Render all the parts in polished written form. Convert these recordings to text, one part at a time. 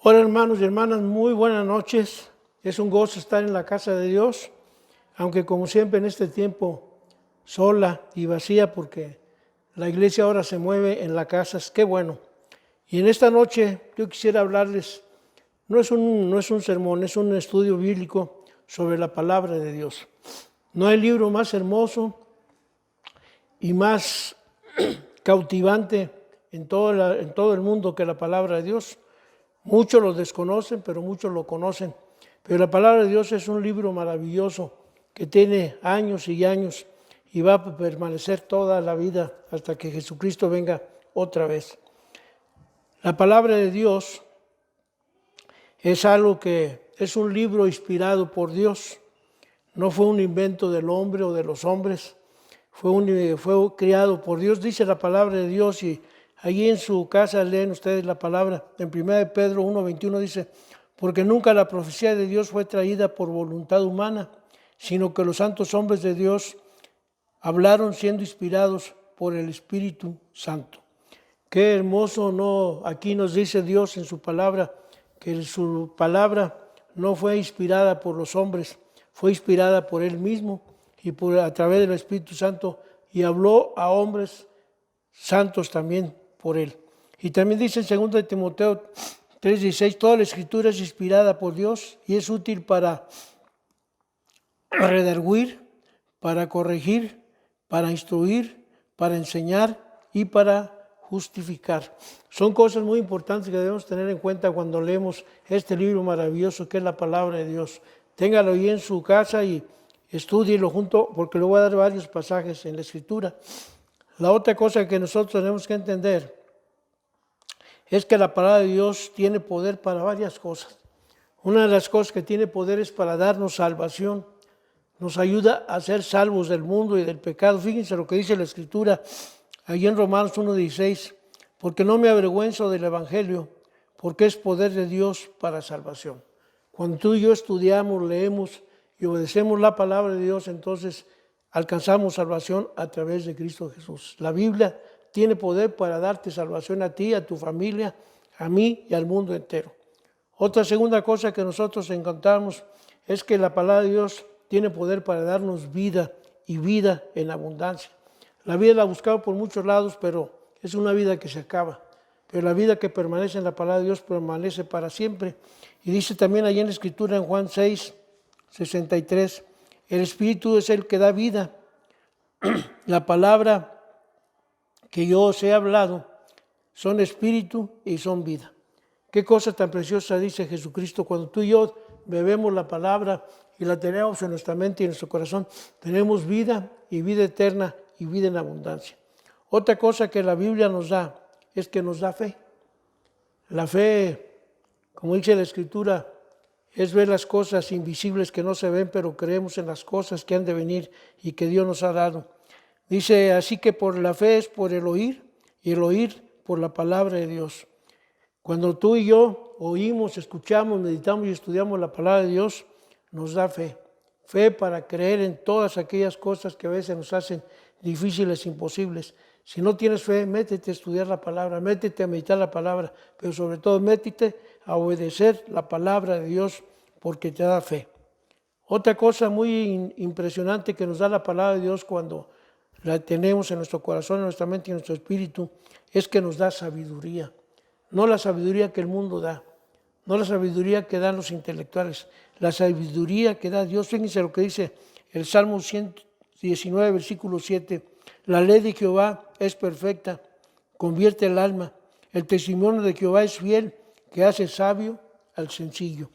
Hola hermanos y hermanas, muy buenas noches. Es un gozo estar en la casa de Dios, aunque como siempre en este tiempo sola y vacía porque la iglesia ahora se mueve en las casas, qué bueno. Y en esta noche yo quisiera hablarles, no es un sermón, es un estudio bíblico sobre la palabra de Dios. No hay libro más hermoso y más cautivante en todo el mundo que la palabra de Dios. Muchos lo desconocen, pero muchos lo conocen. Pero la palabra de Dios es un libro maravilloso que tiene años y años y va a permanecer toda la vida hasta que Jesucristo venga otra vez. La palabra de Dios es algo que es un libro inspirado por Dios. No fue un invento del hombre o de los hombres, fue creado por Dios. Dice la palabra de Dios y allí en su casa leen ustedes la palabra. En 1 Pedro 1:21 dice, porque nunca la profecía de Dios fue traída por voluntad humana, sino que los santos hombres de Dios hablaron siendo inspirados por el Espíritu Santo. Qué hermoso, ¿no? Aquí nos dice Dios en su palabra, que su palabra no fue inspirada por los hombres, fue inspirada por Él mismo y a través del Espíritu Santo, y habló a hombres santos también por Él. Y también dice en 2 Timoteo 3:16, toda la Escritura es inspirada por Dios y es útil para redarguir, para corregir, para instruir, para enseñar y para justificar. Son cosas muy importantes que debemos tener en cuenta cuando leemos este libro maravilloso que es la palabra de Dios. Téngalo ahí en su casa y estúdielo junto, porque le voy a dar varios pasajes en la Escritura. La otra cosa que nosotros tenemos que entender es que la palabra de Dios tiene poder para varias cosas. Una de las cosas que tiene poder es para darnos salvación. Nos ayuda a ser salvos del mundo y del pecado. Fíjense lo que dice la Escritura allí en Romanos 1:16, porque no me avergüenzo del Evangelio, porque es poder de Dios para salvación. Cuando tú y yo estudiamos, leemos y obedecemos la palabra de Dios, entonces alcanzamos salvación a través de Cristo Jesús. La Biblia tiene poder para darte salvación a ti, a tu familia, a mí y al mundo entero. Otra segunda cosa que nosotros encontramos es que la palabra de Dios tiene poder para darnos vida y vida en abundancia. La vida la buscamos por muchos lados, pero es una vida que se acaba. Pero la vida que permanece en la palabra de Dios permanece para siempre. Y dice también allí en la Escritura en Juan 6:63, el Espíritu es el que da vida. La palabra que yo os he hablado son espíritu y son vida. Qué cosa tan preciosa dice Jesucristo. Cuando tú y yo bebemos la palabra y la tenemos en nuestra mente y en nuestro corazón, tenemos vida y vida eterna y vida en abundancia. Otra cosa que la Biblia nos da es que nos da fe. La fe, como dice la Escritura, es ver las cosas invisibles que no se ven, pero creemos en las cosas que han de venir y que Dios nos ha dado. Dice, así que por la fe es por el oír y el oír por la palabra de Dios. Cuando tú y yo oímos, escuchamos, meditamos y estudiamos la palabra de Dios, nos da fe. Fe para creer en todas aquellas cosas que a veces nos hacen difíciles, imposibles. Si no tienes fe, métete a estudiar la palabra, métete a meditar la palabra, pero sobre todo métete a obedecer la palabra de Dios porque te da fe. Otra cosa muy impresionante que nos da la palabra de Dios cuando la tenemos en nuestro corazón, en nuestra mente y en nuestro espíritu, es que nos da sabiduría. No la sabiduría que el mundo da, no la sabiduría que dan los intelectuales, la sabiduría que da Dios. Fíjense lo que dice el Salmo 119, versículo 7. La ley de Jehová es perfecta, convierte el alma. El testimonio de Jehová es fiel, que hace sabio al sencillo.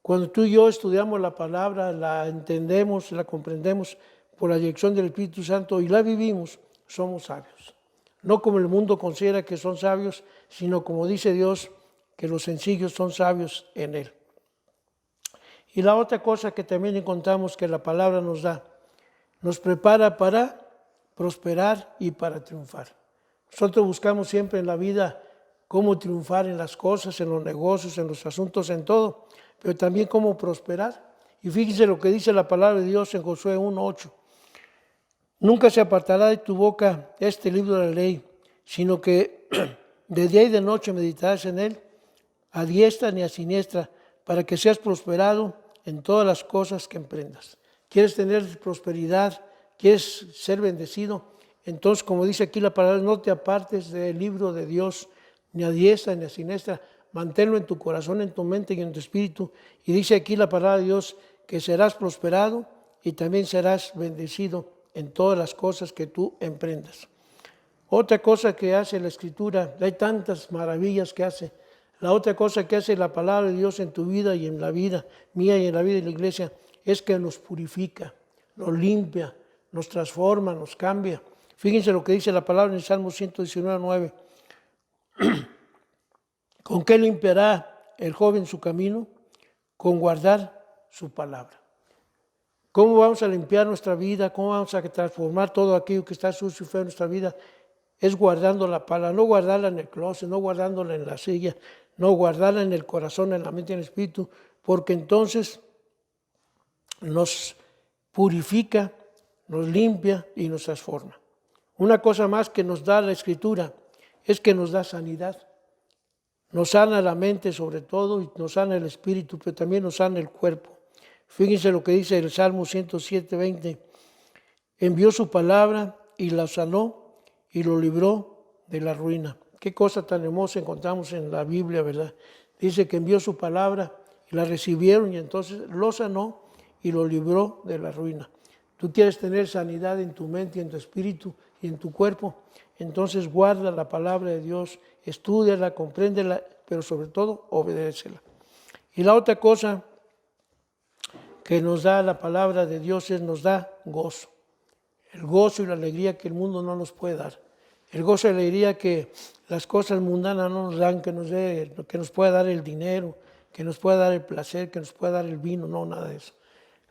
Cuando tú y yo estudiamos la palabra, la entendemos, la comprendemos por la dirección del Espíritu Santo y la vivimos, somos sabios. No como el mundo considera que son sabios, sino como dice Dios, que los sencillos son sabios en Él. Y la otra cosa que también encontramos que la palabra nos da, nos prepara para prosperar y para triunfar. Nosotros buscamos siempre en la vida cómo triunfar en las cosas, en los negocios, en los asuntos, en todo, pero también cómo prosperar. Y fíjense lo que dice la palabra de Dios en Josué 1:8. Nunca se apartará de tu boca este libro de la ley, sino que de día y de noche meditarás en él, a diestra ni a siniestra, para que seas prosperado en todas las cosas que emprendas. ¿Quieres tener prosperidad? ¿Quieres ser bendecido? Entonces, como dice aquí la palabra, no te apartes del libro de Dios, ni a diestra ni a siniestra. Manténlo en tu corazón, en tu mente y en tu espíritu. Y dice aquí la palabra de Dios que serás prosperado y también serás bendecido en todas las cosas que tú emprendas. Otra cosa que hace la Escritura, hay tantas maravillas que hace. La otra cosa que hace la palabra de Dios en tu vida y en la vida mía y en la vida de la iglesia es que nos purifica, nos limpia, nos transforma, nos cambia. Fíjense lo que dice la palabra en el Salmo 119:9. ¿Con qué limpiará el joven su camino? Con guardar su palabra. ¿Cómo vamos a limpiar nuestra vida? ¿Cómo vamos a transformar todo aquello que está sucio y feo en nuestra vida? Es guardando la palabra, no guardarla en el closet, no guardándola en la silla, no guardarla en el corazón, en la mente y en el espíritu, porque entonces nos purifica, nos limpia y nos transforma. Una cosa más que nos da la Escritura es que nos da sanidad. Nos sana la mente sobre todo y nos sana el espíritu, pero también nos sana el cuerpo. Fíjense lo que dice el Salmo 107:20. Envió su palabra y la sanó y lo libró de la ruina. Qué cosa tan hermosa encontramos en la Biblia, ¿verdad? Dice que envió su palabra y la recibieron y entonces lo sanó y lo libró de la ruina. Tú quieres tener sanidad en tu mente, en tu espíritu y en tu cuerpo, entonces guarda la palabra de Dios, estúdiala, compréndela, pero sobre todo obedécela. Y la otra cosa que nos da la palabra de Dios es nos da gozo. El gozo y la alegría que el mundo no nos puede dar. El gozo y la alegría que las cosas mundanas no nos dan, que nos pueda dar el dinero, que nos pueda dar el placer, que nos pueda dar el vino, no, nada de eso.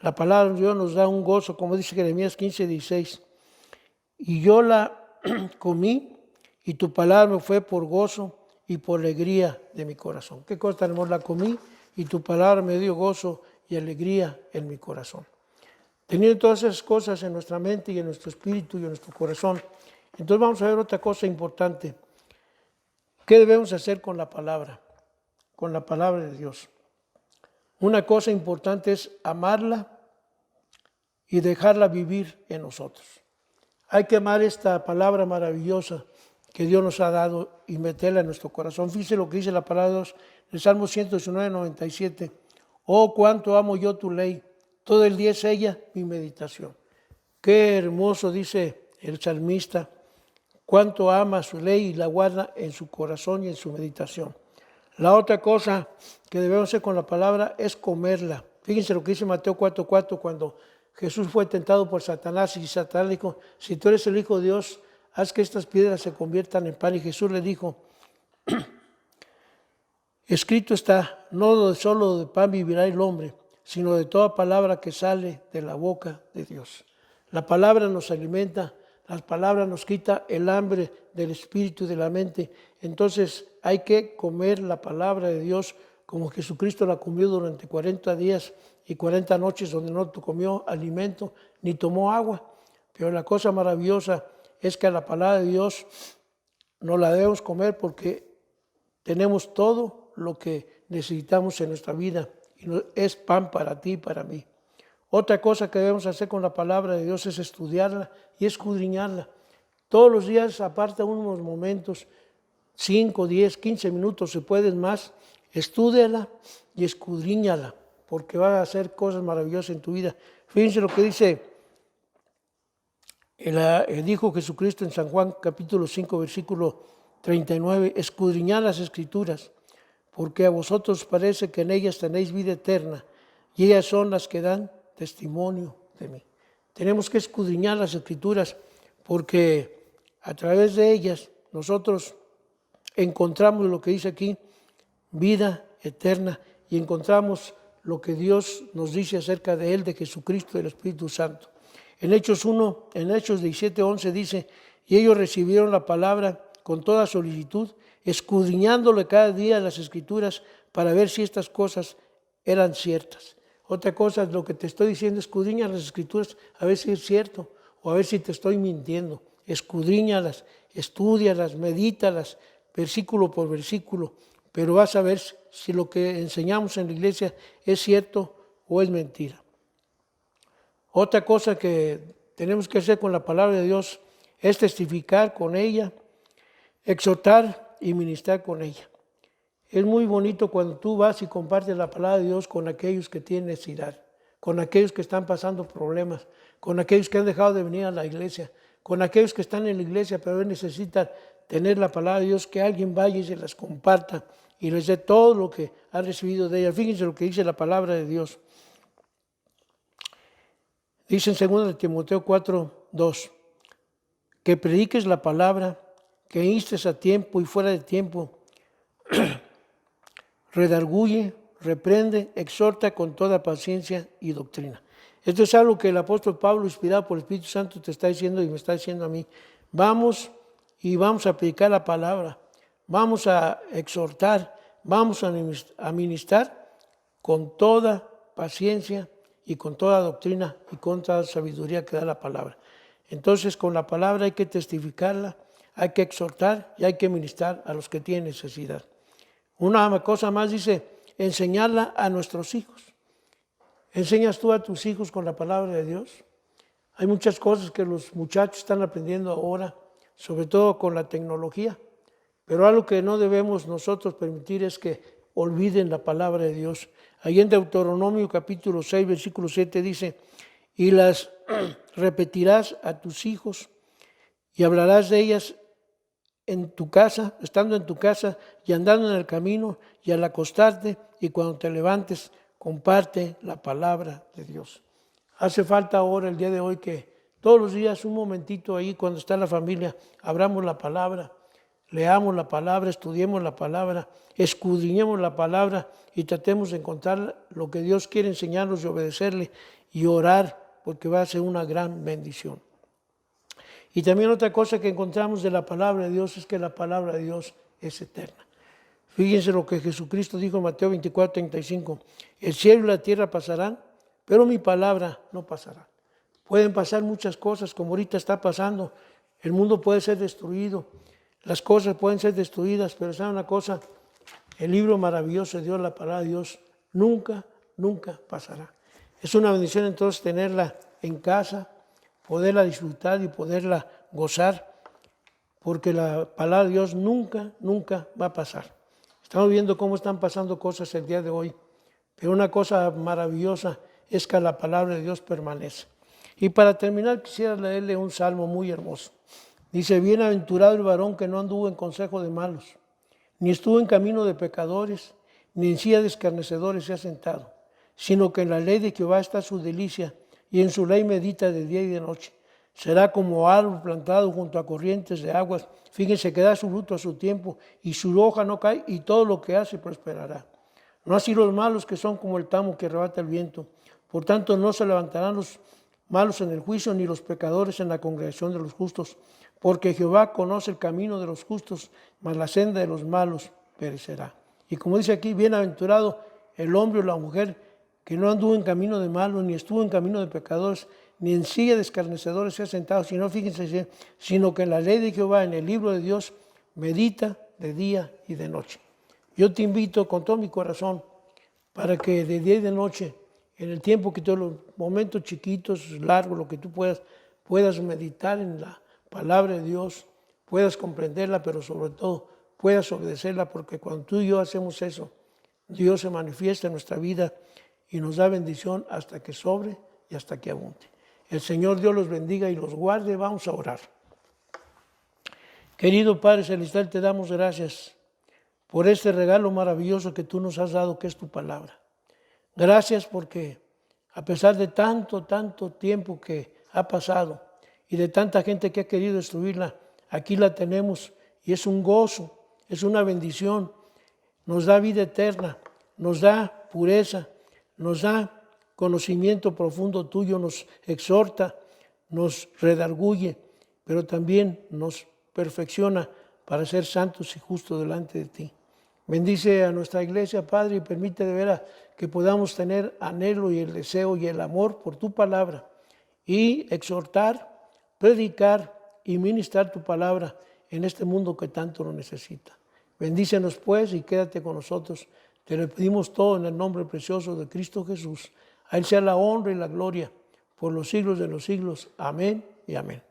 La palabra de Dios nos da un gozo, como dice Jeremías 15:16. Y yo la comí y tu palabra me fue por gozo y por alegría de mi corazón. ¿Qué cosa tan hermosa? La comí y tu palabra me dio gozo y alegría en mi corazón. Teniendo todas esas cosas en nuestra mente y en nuestro espíritu y en nuestro corazón, entonces vamos a ver otra cosa importante. ¿Qué debemos hacer con la palabra? Con la palabra de Dios. Una cosa importante es amarla y dejarla vivir en nosotros. Hay que amar esta palabra maravillosa que Dios nos ha dado y meterla en nuestro corazón. Fíjese lo que dice la palabra de Dios en el Salmo 119:97. Oh, cuánto amo yo tu ley, todo el día es ella mi meditación. Qué hermoso, dice el salmista, cuánto ama su ley y la guarda en su corazón y en su meditación. La otra cosa que debemos hacer con la palabra es comerla. Fíjense lo que dice Mateo 4:4 cuando Jesús fue tentado por Satanás y Satanás dijo, si tú eres el Hijo de Dios, haz que estas piedras se conviertan en pan. Y Jesús le dijo, escrito está, no solo de pan vivirá el hombre, sino de toda palabra que sale de la boca de Dios. La palabra nos alimenta, la palabra nos quita el hambre del espíritu y de la mente. Entonces hay que comer la palabra de Dios como Jesucristo la comió durante 40 días y 40 noches donde no comió alimento ni tomó agua. Pero la cosa maravillosa es que a la palabra de Dios no la debemos comer porque tenemos todo lo que necesitamos en nuestra vida y es pan para ti y para mí. Otra cosa que debemos hacer con la palabra de Dios es estudiarla y escudriñarla. Todos los días aparta unos momentos, 5, 10, 15 minutos, si puedes más, estúdiala y escudriñala, porque va a hacer cosas maravillosas en tu vida. Fíjense lo que dijo Jesucristo en San Juan capítulo 5, versículo 39, escudriñad las Escrituras, porque a vosotros parece que en ellas tenéis vida eterna, y ellas son las que dan testimonio de mí. Tenemos que escudriñar las Escrituras, porque a través de ellas nosotros encontramos lo que dice aquí, vida eterna, y encontramos lo que Dios nos dice acerca de Él, de Jesucristo y del Espíritu Santo. En Hechos 17:11 dice, y ellos recibieron la palabra con toda solicitud, escudriñándole cada día las Escrituras para ver si estas cosas eran ciertas. Otra cosa es lo que te estoy diciendo, escudriña las Escrituras a ver si es cierto o a ver si te estoy mintiendo. Escudriñalas, estúdialas, medítalas, versículo por versículo, pero vas a ver si lo que enseñamos en la iglesia es cierto o es mentira. Otra cosa que tenemos que hacer con la palabra de Dios es testificar con ella, exhortar y ministrar con ella. Es muy bonito cuando tú vas y compartes la palabra de Dios con aquellos que tienen necesidad, con aquellos que están pasando problemas, con aquellos que han dejado de venir a la iglesia, con aquellos que están en la iglesia pero necesitan tener la palabra de Dios, que alguien vaya y se las comparta y les dé todo lo que ha recibido de ella. Fíjense lo que dice la palabra de Dios. Dice en 2 Timoteo 4:2, que prediques la palabra, que instes a tiempo y fuera de tiempo, redarguye, reprende, exhorta con toda paciencia y doctrina. Esto es algo que el apóstol Pablo, inspirado por el Espíritu Santo, te está diciendo y me está diciendo a mí. Vamos a predicar la palabra, vamos a exhortar, vamos a ministrar con toda paciencia y con toda doctrina y con toda sabiduría que da la palabra. Entonces, con la palabra hay que testificarla, hay que exhortar y hay que ministrar a los que tienen necesidad. Una cosa más dice, enseñarla a nuestros hijos. ¿Enseñas tú a tus hijos con la palabra de Dios? Hay muchas cosas que los muchachos están aprendiendo ahora, sobre todo con la tecnología, pero algo que no debemos nosotros permitir es que olviden la palabra de Dios. Ahí en Deuteronomio capítulo 6, versículo 7 dice, y las repetirás a tus hijos y hablarás de ellas en tu casa, estando en tu casa y andando en el camino y al acostarte y cuando te levantes, comparte la palabra de Dios. Hace falta ahora, el día de hoy, que todos los días, un momentito ahí, cuando está la familia, abramos la palabra, leamos la palabra, estudiemos la palabra, escudriñemos la palabra y tratemos de encontrar lo que Dios quiere enseñarnos y obedecerle y orar, porque va a ser una gran bendición. Y también otra cosa que encontramos de la palabra de Dios es que la palabra de Dios es eterna. Fíjense lo que Jesucristo dijo en Mateo 24:35. El cielo y la tierra pasarán, pero mi palabra no pasará. Pueden pasar muchas cosas como ahorita está pasando. El mundo puede ser destruido, las cosas pueden ser destruidas, pero ¿saben una cosa? El libro maravilloso de Dios, la palabra de Dios, nunca pasará. Es una bendición entonces tenerla en casa, poderla disfrutar y poderla gozar, porque la palabra de Dios nunca va a pasar. Estamos viendo cómo están pasando cosas el día de hoy, pero una cosa maravillosa es que la palabra de Dios permanece. Y para terminar quisiera leerle un salmo muy hermoso. Dice, bienaventurado el varón que no anduvo en consejo de malos, ni estuvo en camino de pecadores, ni en silla de escarnecedores se ha sentado, sino que en la ley de Jehová está su delicia, y en su ley medita de día y de noche. Será como árbol plantado junto a corrientes de aguas. Fíjense que da su fruto a su tiempo, y su hoja no cae, y todo lo que hace prosperará. No así los malos, que son como el tamo que arrebata el viento. Por tanto, no se levantarán los malos en el juicio, ni los pecadores en la congregación de los justos. Porque Jehová conoce el camino de los justos, mas la senda de los malos perecerá. Y como dice aquí, bienaventurado el hombre o la mujer que no anduvo en camino de malos, ni estuvo en camino de pecadores, ni en silla de escarnecedores se ha sentado, sino que en la ley de Jehová, en el libro de Dios, medita de día y de noche. Yo te invito con todo mi corazón para que de día y de noche, en el tiempo que todos los momentos chiquitos, largos, lo que tú puedas meditar en la palabra de Dios, puedas comprenderla, pero sobre todo puedas obedecerla, porque cuando tú y yo hacemos eso, Dios se manifiesta en nuestra vida y nos da bendición hasta que sobre y hasta que abunde. El Señor Dios los bendiga y los guarde. Vamos a orar. Querido Padre Celestial, te damos gracias por este regalo maravilloso que tú nos has dado, que es tu palabra. Gracias porque a pesar de tanto tiempo que ha pasado y de tanta gente que ha querido destruirla, aquí la tenemos y es un gozo, es una bendición. Nos da vida eterna, nos da pureza, nos da conocimiento profundo tuyo, nos exhorta, nos redarguye, pero también nos perfecciona para ser santos y justos delante de ti. Bendice a nuestra iglesia, Padre, y permite de veras que podamos tener anhelo y el deseo y el amor por tu palabra y exhortar, predicar y ministrar tu palabra en este mundo que tanto lo necesita. Bendícenos pues y quédate con nosotros. Te lo pedimos todo en el nombre precioso de Cristo Jesús. A Él sea la honra y la gloria por los siglos de los siglos. Amén y amén.